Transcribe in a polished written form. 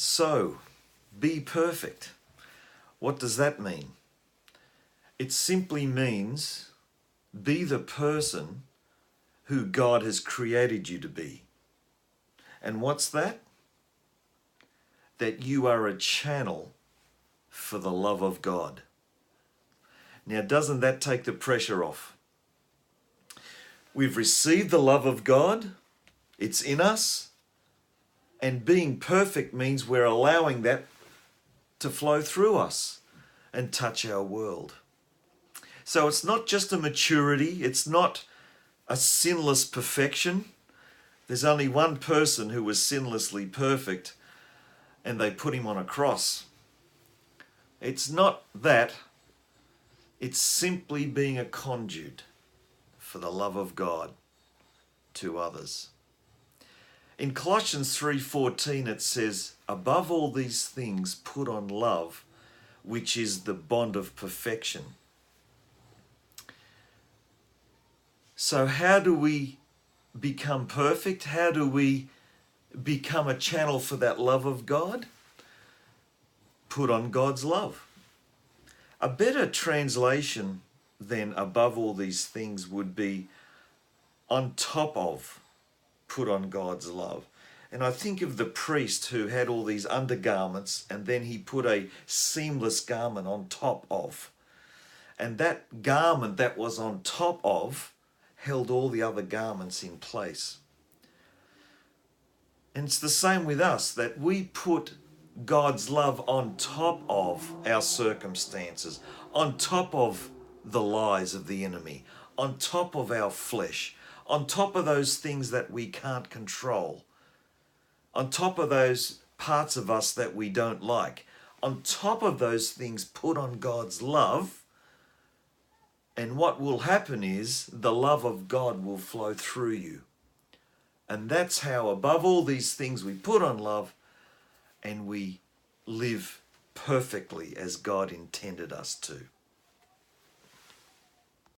So, be perfect. What does that mean? It simply means be the person who God has created you to be. And what's that? That you are a channel for the love of God. Now, doesn't that take the pressure off? We've received the love of God. It's in us. And being perfect means we're allowing that to flow through us and touch our world. So it's not just a maturity. It's not a sinless perfection. There's only one person who was sinlessly perfect, and they put him on a cross. It's not that. It's simply being a conduit for the love of God to others. In Colossians 3:14 it says, above all these things put on love, which is the bond of perfection. So how do we become perfect? How do we become a channel for that love of God? Put on God's love. A better translation than above all these things would be on top of put on God's love. And I think of the priest who had all these undergarments and then he put a seamless garment on top of. And that garment that was on top of held all the other garments in place. And it's the same with us, that we put God's love on top of our circumstances, on top of the lies of the enemy, on top of our flesh, on top of those things that we can't control, on top of those parts of us that we don't like. On top of those things, put on God's love, and what will happen is the love of God will flow through you. And that's how, above all these things, we put on love and we live perfectly as God intended us to.